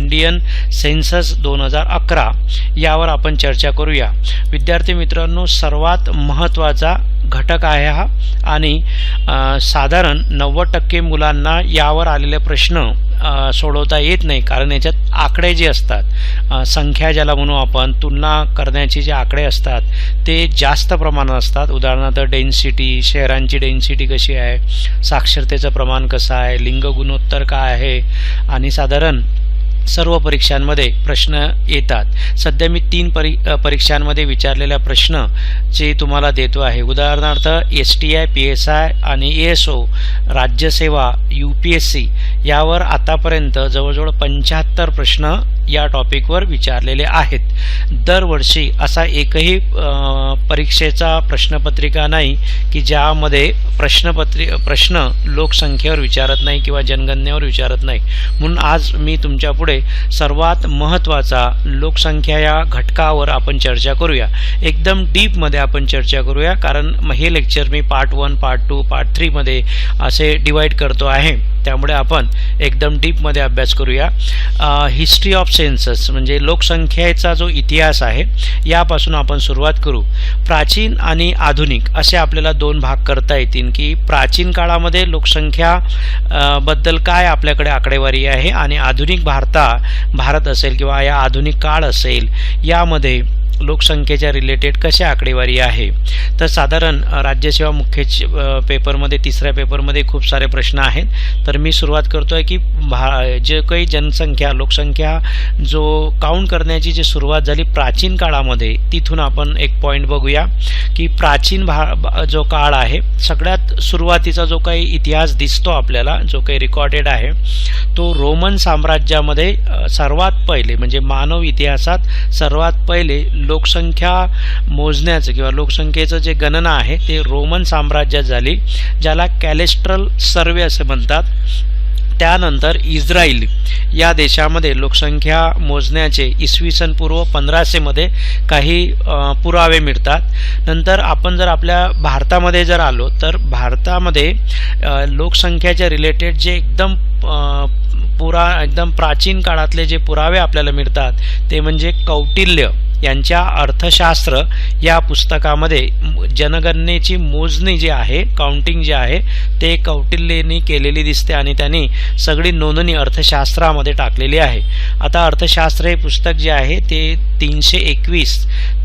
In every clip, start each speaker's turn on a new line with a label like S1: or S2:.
S1: Indian census 2011 यावर आपण चर्चा करूया। विद्यार्थी मित्रांनो, सर्वात महत्त्वाचा घटक आहे हा आणि साधारण 90% मुलांना यावर आलेले प्रश्न सोडवता येत नाही, कारण याच्यात आकडे जे असतात, संख्या ज्याला म्हणू आपण, तुलना करण्याचे जे आकडे असतात ते जास्त प्रमाणात असतात। उदाहरणार्थ डेन्सिटी, शहरांची डेन्सिटी कशी आहे, साक्षरतेचं प्रमाण कसं आहे, लिंग गुणोत्तर काय आहे, आणि साधारण सर्व परीक्षांमध्ये प्रश्न येतात। सध्या मी 3 परीक्षांमध्ये विचारलेल्या प्रश्न जे तुम्हाला देतो आहे। उदाहरणार्थ STI, PSI आणि ASO, राज्यसेवा, UPSC यावर आतापर्यंत जवळजवळ 75 प्रश्न या टॉपिकवर विचारलेले आहेत। दरवर्षी असा एकही परीक्षेचा प्रश्नपत्रिका नाही की ज्यामध्ये प्रश्न लोकसंख्येवर विचारत नाही किंवा जनगणनेवर विचारत नाही। म्हणून आज मी तुमच्या पुढे सर्वात महत्त्वाचा लोकसंख्या या घटकावर आपण चर्चा करूया। एकदम डीपमध्ये आपण चर्चा करूया, कारण हे लेक्चर मी पार्ट 1, पार्ट 2, पार्ट 3 मध्ये असे डिवाइड करतो आहे, त्यामुळे आपण एकदम डीपमध्ये अभ्यास करूया। हिस्ट्री ऑफ सेन्सस म्हणजे लोकसंख्येचा जो इतिहास आहे यापासून आपण सुरुवात करू। प्राचीन आणि आधुनिक असे आपल्याला 2 भाग करता येतील की प्राचीन काळामध्ये लोकसंख्या बद्दल काय आपल्याकडे आकडेवारी आहे आणि आधुनिक भारत असेल किंवा या आधुनिक काळ असेल यामध्ये लोकसंख्येच्या रिलेटेड कशा आकडेवारी आहे। तर साधारण राज्यसेवा मुख्य पेपरमध्ये 3ऱ्या पेपरमध्ये खूप सारे प्रश्न आहेत। तर मी सुरुवात करतो आहे की जे काही लोकसंख्या जो काउंट करण्याची जी सुरुवात झाली प्राचीन काळामध्ये, तिथून आपण एक पॉईंट बघूया की प्राचीन जो काळ आहे, सगळ्यात सुरुवातीचा जो काही इतिहास दिसतो आपल्याला, जो काही रेकॉर्डेड आहे, तो रोमन साम्राज्यामध्ये सर्वात पहिले म्हणजे मानव इतिहासात सर्वात पहिले लोकसंख्या मोजण्याचं किंवा लोकसंख्येचं जे गणना आहे ते रोमन साम्राज्यात झाली, ज्याला कॅलेस्ट्रल सर्वे असे म्हणतात। त्यानंतर इस्रायल या देशामध्ये लोकसंख्या मोजण्याचे इसवी सन पूर्व 1500 मध्ये काही पुरावे मिळतात। नंतर आपण जर आपल्या भारतामध्ये जर आलो तर भारतामध्ये लोकसंख्याच्या रिलेटेड जे एकदम प्राचीन काळातले जे पुरावे आपल्याला मिळतात ते म्हणजे कौटिल्य यांच्या अर्थशास्त्र या पुस्तकामध्ये जनगणनेची मोजणी जी आहे, काउंटिंग जे आहे ते कौटिल्यनी केलेली दिसते आणि त्यांनी सगळी नोंदणी अर्थशास्त्रामध्ये टाकलेली आहे। आता अर्थशास्त्र हे पुस्तक जे आहे ते 321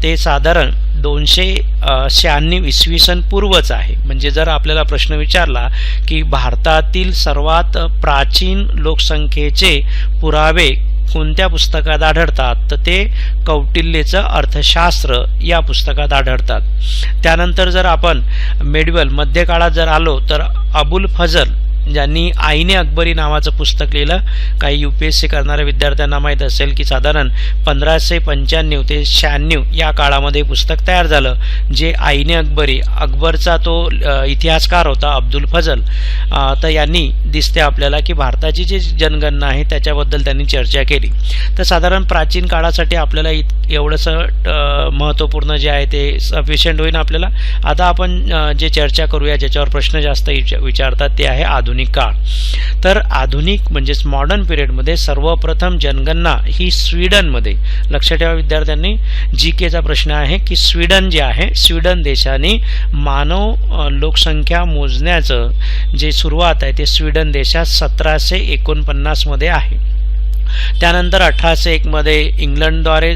S1: ते साधारण 296 इसवी सन पूर्वच आहे। म्हणजे जर आपल्याला प्रश्न विचारला की भारतातील सर्वात प्राचीन लोकसंख्येचे पुरावे कोणत्या पुस्तकात आढळतात, तर ते कौटिल्यचं अर्थशास्त्र या पुस्तकात आढळतात। त्यानंतर जर आपण मेडिवल मध्यकाळात जर आलो तर अबुल फजल ज्यांनी आईने अकबरी नावाचं पुस्तक लिहिलं, काही UPSC करणाऱ्या विद्यार्थ्यांना माहीत असेल की साधारण 1595 ते 96 या काळामध्ये पुस्तक तयार झालं, जे आईने अकबरी, अकबरचा तो इतिहासकार होता अब्दुल फजल, तर यांनी दिसते आपल्याला की भारताची जी जनगणना आहे त्याच्याबद्दल त्यांनी चर्चा केली। तर साधारण प्राचीन काळासाठी आपल्याला एवढंसं महत्त्वपूर्ण जे आहे ते सफिशियंट होईल आपल्याला। आता आपण जे चर्चा करूया, ज्याच्यावर प्रश्न जास्त विचारतात, ते आहे आधुनिक काळ। तर आधुनिक म्हणजेच मॉडर्न पिरियडमध्ये सर्वप्रथम जनगणना ही स्वीडनमध्ये, लक्षात ठेवा विद्यार्थ्यांनी, GKचा प्रश्न आहे की स्वीडन जे आहे, स्वीडन देशाने मानव लोकसंख्या मोजण्याचं जे सुरुवात आहे ते स्वीडन देशात 1749 मध्ये आहे। त्यानंतर 1801 मध्ये इंग्लंडद्वारे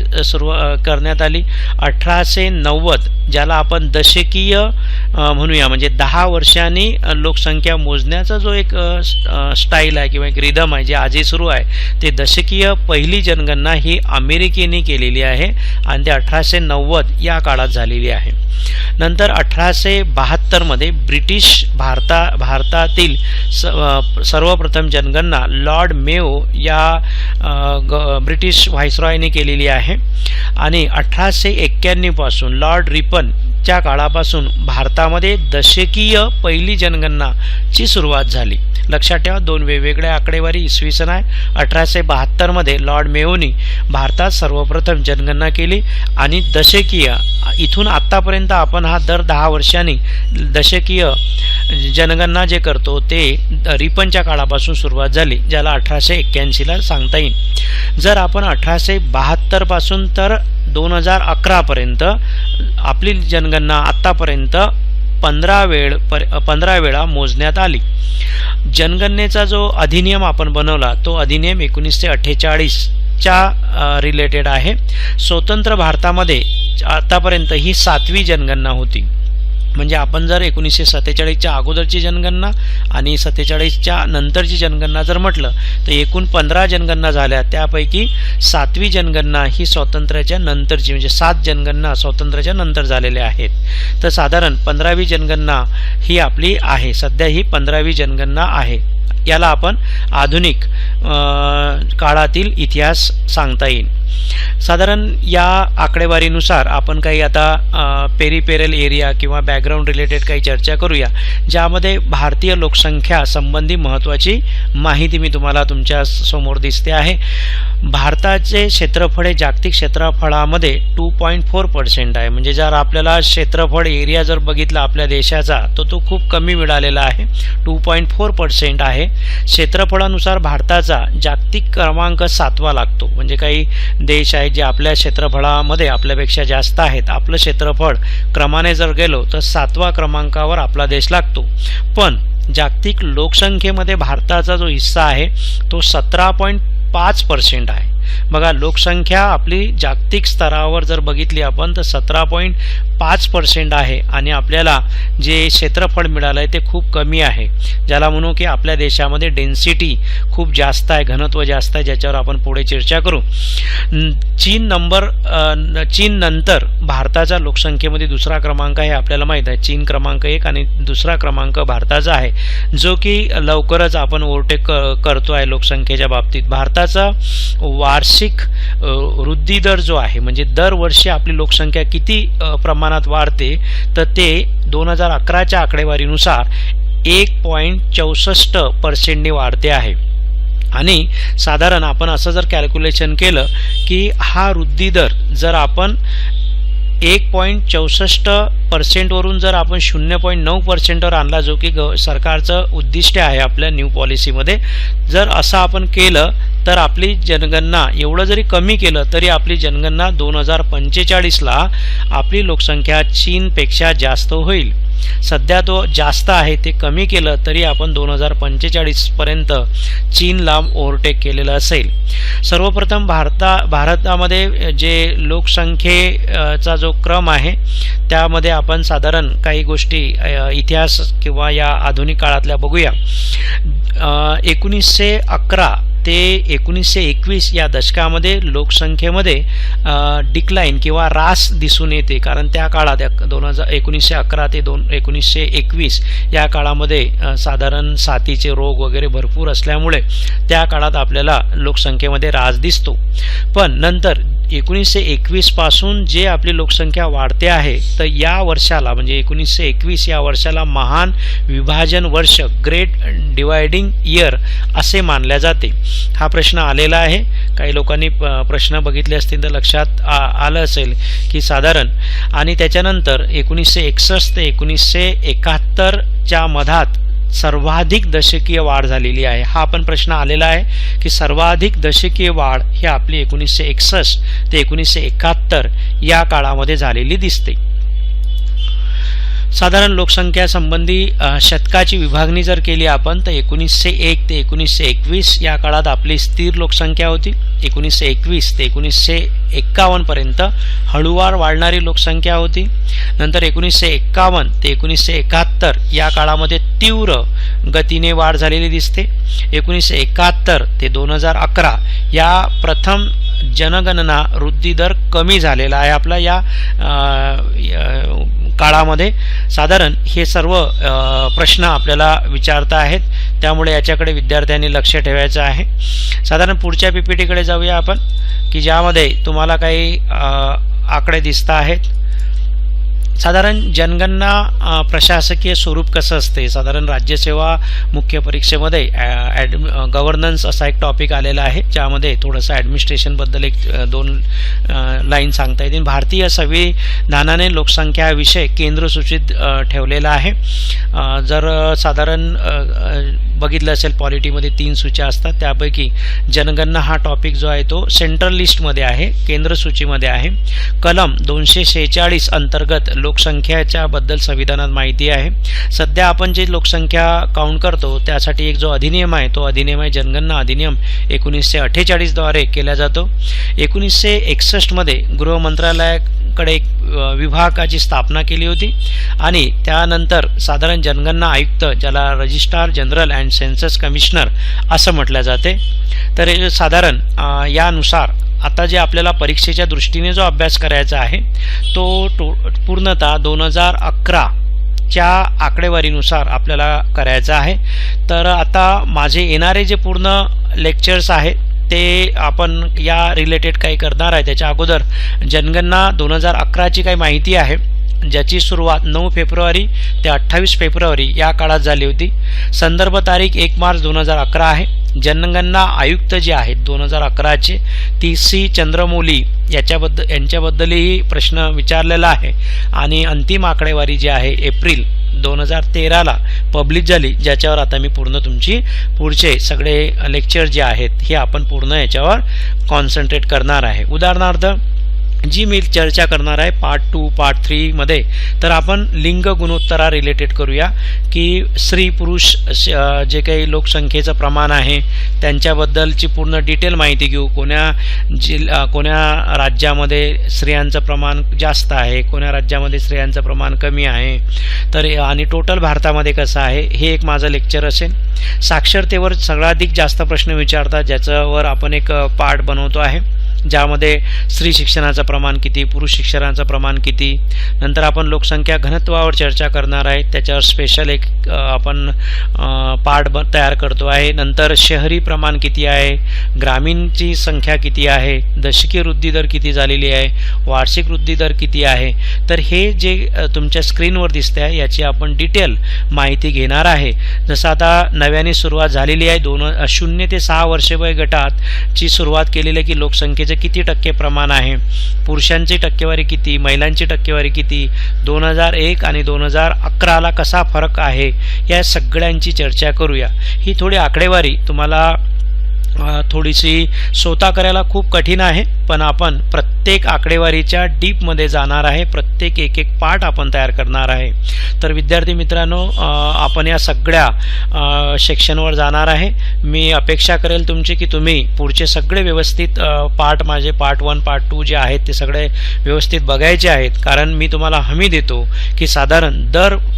S1: करण्यात आली। 1890 ज्याला आपण दशकीय म्हणूया, म्हणजे 10 वर्षांनी लोकसंख्या मोजण्याचा जो एक स्टाईल आहे किंवा एक रिदम आहे जे आजही सुरू आहे, ते दशकीय पहिली जनगणना ही अमेरिकेने केलेली आहे आणि ते 1890 या काळात झालेली आहे। नंतर 1872 मध्ये ब्रिटिश भारतातील सर्वप्रथम जनगणना लॉर्ड मेयो या ब्रिटिश व्हाईसरॉयने केलेली आहे आणि 1891 पासून लॉर्ड रिपन च्या काळापासून भारतामध्ये दशकीय पहिली जनगणनाची सुरुवात झाली. लक्षात ठेवा, दोन वेगवेगळ्या आकडेवारी. इसवी सन आहे 1872 लॉर्ड मेयोनी भारतात सर्वप्रथम जनगणना केली आणि दशकीय, इथून आत्तापर्यंत आपण हा दर 10 वर्षांनी दशकीय जनगणना जे करतो ते रिपनच्या काळापासून सुरुवात झाली, ज्याला 1881 सांगता येईल. जर आपण 1872 पासून तर 2011पर्यंत आपली जनगणना आत्तापर्यंत 15 वेळा मोजण्यात आली. जनगणनेचा जो अधिनियम आपण बनवला तो अधिनियम 1948च्या रिलेटेड आहे. स्वतंत्र भारतामध्ये आतापर्यंत ही 7वी जनगणना होती. म्हणजे आपण जर 1947च्या अगोदरची जनगणना आणि 47च्या नंतरची जनगणना जर म्हटलं तर एकूण 15 जनगणना झाल्या. त्यापैकी 7वी जनगणना ही स्वातंत्र्याच्या नंतरची, म्हणजे 7 जनगणना स्वातंत्र्याच्या नंतर झालेल्या आहेत. तर साधारण 15वी जनगणना ही आपली आहे. सध्या ही 15वी जनगणना आहे. याला आपण आधुनिक काळातील इतिहास सांगता येईल. साधारण या आकडेवारीनुसार आपण काही आता पेरिपेरल एरिया किंवा बॅकग्राऊंड रिलेटेड काही चर्चा करूया, ज्यामध्ये भारतीय लोकसंख्या संबंधी महत्त्वाची माहिती मी तुम्हाला तुमच्या समोर दिसते आहे. भारताचे क्षेत्रफळ हे जागतिक क्षेत्रफळामध्ये 2.4% आहे. म्हणजे जर आपल्याला क्षेत्रफळ एरिया जर बघितला आपल्या देशाचा तर तो खूप कमी मिळालेला आहे, 2.4% आहे. क्षेत्रफळानुसार भारताचा जागतिक क्रमांक 7वा लागतो. म्हणजे काही देश आहेत जे आपल्या क्षेत्रफळामध्ये आपल्यापेक्षा जास्त आहेत. आपलं क्षेत्रफळ क्रमाने जर गेलो तर 7व्या क्रमांकावर आपला देश लागतो. पण जागतिक लोकसंख्येमध्ये भारताचा जो हिस्सा आहे तो 17.5% आहे. बघा, लोकसंख्या आपली जागतिक स्तरावर जर बघितली आपण तर 17.5% आहे आणि आपल्याला जे क्षेत्रफळ मिळालं आहे ते खूप कमी आहे. ज्याला म्हणू की आपल्या देशामध्ये डेन्सिटी खूप जास्त आहे, घनत्व जास्त आहे, ज्याच्यावर आपण पुढे चर्चा करू. चीन नंतर भारताच्या लोकसंख्येमध्ये दुसरा क्रमांक आहे, आपल्याला माहीत आहे. चीन क्रमांक 1 आणि दुसरा क्रमांक भारताचा आहे, जो की लवकरच आपण ओव्हरटेक करतो आहे लोकसंख्येच्या बाबतीत. भारताचा वार्षिक वृद्धी दर जो आहे, म्हणजे दरवर्षी आपली लोकसंख्या किती प्रमाणात वाढते, तर ते 2011च्या आकडेवारीनुसार 1.64% वाढते आहे. आणि साधारण आपण असं जर कॅल्क्युलेशन केलं की हा वृद्धी दर जर आपण 1.64% वरून जर आपण 0.9%वर आणला, जो की सरकारचं उद्दिष्ट आहे आपल्या न्यू पॉलिसीमध्ये, जर असं आपण केलं तर आपली जनगणना एवढं जरी कमी केलं तरी आपली जनगणना 2045ला आपली लोकसंख्या चीनपेक्षा जास्त होईल. सध्या तो जास्त आहे, ते कमी केलं तरी आपण 2045पर्यंत चीनला ओव्हरटेक केलेलं असेल. सर्वप्रथम भारतामध्ये जे लोकसंख्येचा जो क्रम आहे त्यामध्ये आपण साधारण काही गोष्टी इतिहास किंवा या आधुनिक काळातल्या बघूया. 1911 ते 1921 या दशकामध्ये लोकसंख्येमध्ये डिक्लाइन किंवा ऱ्हास दिसून येते. कारण त्या काळात 1911 ते 1921 या काळामध्ये साधारण साथीचे रोग वगैरे भरपूर असल्यामुळे त्या काळात आपल्याला लोकसंख्येमध्ये ऱ्हास दिसतो. पण नंतर 1921 पासून जे आपली लोकसंख्या वाढते आहे, तर या वर्षाला म्हणजे 1921 या वर्षाला महान विभाजन वर्ष, ग्रेट डिवायडिंग इयर असे मानले जाते. हा प्रश्न आलेला आहे, काही लोकांनी प्रश्न बघितले असतील तर लक्षात आलं असेल की साधारण. आणि त्याच्यानंतर 1961 ते 1971च्या मधात सर्वाधिक दशकीय वाढ झालेली आहे. हा पण प्रश्न आलेला आहे की सर्वाधिक दशकीय वाढ ही आपली 1961 ते 1971 या काळामध्ये झालेली दिसते. साधारण लोकसंख्या संबंधी शतकाची विभागणी जर केली आपण तर 1901 ते 1921 या काळात आपली स्थिर लोकसंख्या होती. 1921 ते 1951 पर्यंत हळूवार वाढणारी लोकसंख्या होती. नंतर 1951 ते 1971 या काळामध्ये तीव्र गतीने वाढ झालेली दिसते. 1971 ते 2011 या प्रथम जनगणना वृद्धी दर कमी झालेला आहे आपला या काळामध्ये. साधारण हे सर्व प्रश्न आपल्याला विचारता आहेत, त्यामुळे याच्याकडे विद्यार्थ्यांनी लक्ष ठेवायचं आहे. साधारण पुढच्या पीपीटीकडे जाऊया आपण, की ज्यामध्ये तुम्हाला काही आकडे दिसत आहेत. साधारण जनगणना प्रशासकीय स्वरूप कसं असते, साधारण राज्यसेवा मुख्य परीक्षेमध्ये गव्हर्नन्स असा एक टॉपिक आलेला आहे, ज्यामध्ये थोडंसं ॲडमिनिस्ट्रेशनबद्दल एक 2 लाईन सांगता येतील. भारतीय संविधानाने लोकसंख्या हा विषय केंद्रसूचित ठेवलेला आहे. जर साधारण बघितलं असेल पॉलिटीमध्ये 3 सूच्या असतात, त्यापैकी जनगणना हा टॉपिक जो आहे तो सेंट्रल लिस्टमध्ये आहे, केंद्र सूचीमध्ये आहे. कलम 246 अंतर्गत लोकसंख्याच्या बद्दल संविधानात माहिती आहे. सध्या आपण जे लोकसंख्या काउंट करतो त्यासाठी एक जो अधिनियम आहे तो अधिनियम आहे जनगणना अधिनियम 1948 द्वारे केला जातो. 1961 मध्ये गृह मंत्रालयाकडे एक विभागाची स्थापना केली होती आणि त्यानंतर साधारण जनगणना आयुक्त, ज्याला registrar general and census commissioner असं म्हटलं जाते. तर साधारण यानुसार आता जे आपल्याला परीक्षेच्या दृष्टीने जो अभ्यास करायचा आहे तो पूर्णतः 2011 च्या आकडेवारीनुसार आपल्याला करायचा आहे. तर आता माझे येणारे जे पूर्ण लेक्चर्स आहेत ते आपण या रिलेटेड काही करणार आहे. त्याच्या अगोदर जनगणना 2011ची काही माहिती आहे, ज्याची सुरुवात 9 फेब्रुवारी ते 28 फेब्रुवारी या काळात झाली होती. संदर्भ तारीख 1 मार्च 2011 आहे. जनगणना आयुक्त जे आहेत 2011चे ती सी चंद्रमौली यांच्याबद्दलही प्रश्न विचारलेला आहे आणि अंतिम आकडेवारी जी आहे एप्रिल 2013ला पब्लिश झाली, ज्याच्यावर आता मी पूर्ण तुमची पुढचे सगळे लेक्चर जे आहेत हे आपण पूर्ण याच्यावर कॉन्सन्ट्रेट करणार आहे. उदाहरणार्थ जी मी चर्चा करणार आहे पार्ट 2 पार्ट 3 मध्ये, तर आपण लिंग गुणोत्तरा रिलेटेड करूया की स्त्री पुरुष जे काही लोकसंख्येचं प्रमाण आहे त्यांच्याबद्दलची पूर्ण डिटेल माहिती घेऊ. कोण्या राज्यामध्ये स्त्रियांचं प्रमाण जास्त आहे, कोण्या राज्यामध्ये स्त्रियांचं प्रमाण कमी आहे, तर आणि टोटल भारतामध्ये कसं आहे हे एक माझं लेक्चर असेल. साक्षरतेवर सगळ्याधिक जास्त प्रश्न विचारतात, ज्याच्यावर आपण एक पार्ट बनवतो आहे, ज्यामध्ये स्त्री शिक्षणाचं प्रमाण किती, पुरुष शिक्षणाचं प्रमाण किती. नंतर आपण लोकसंख्या घनत्वावर चर्चा करणार आहे, त्याच्यावर स्पेशल एक आपण पार्ट तयार करतो आहे. नंतर शहरी प्रमाण किती आहे, ग्रामीणची संख्या किती आहे, दशकी वृद्धी दर किती झालेली आहे, वार्षिक वृद्धी दर किती आहे. तर हे जे तुमच्या स्क्रीनवर दिसते आहे याची आपण डिटेल माहिती घेणार आहे. जसं आता नव्याने सुरुवात झालेली आहे 0 ते 6 वर्षे वय गटाची सुरुवात केलेली आहे की लोकसंख्येचे किती टक्के प्रमाण आहे, पुरुषांची टक्केवारी किती, महिलांची टक्केवारी किती, 2001 आणि 2011ला कसा फरक आहे, या सगळ्यांची चर्चा करूया. ही थोडी आकडेवारी तुम्हाला थोडीशी स्वतः करायला खूप कठीण आहे, पण आपण प्रत्येक आकडेवारीच्या डीपमध्ये जाणार आहे, प्रत्येक एक पार्ट आपण तयार करणार आहे. तर विद्यार्थी मित्रांनो, आपण या सगळ्या सेक्शनवर जाणार आहे. मी अपेक्षा करेल तुमची की तुम्ही पुढचे सगळे व्यवस्थित पार्ट, माझे पार्ट 1 पार्ट 2 जे आहेत ते सगळे व्यवस्थित बघायचे आहेत, कारण मी तुम्हाला हमी देतो की साधारण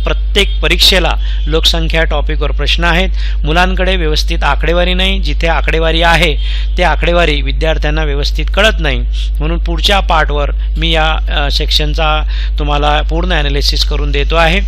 S1: प्रत्येक परीक्षेला लोकसंख्या टॉपिकवर प्रश्न आहेत. मुलांकडे व्यवस्थित आकडेवारी नाही, जिथे आकडेवारी आहे ते आकडेवारी विद्यार्थ्यांना व्यवस्थित कळत नाही, म्हणून पुढच्या पार्टवर मी या सेक्शनचा तुम्हाला पूर्ण ॲनालिसिस करून देतो आहे.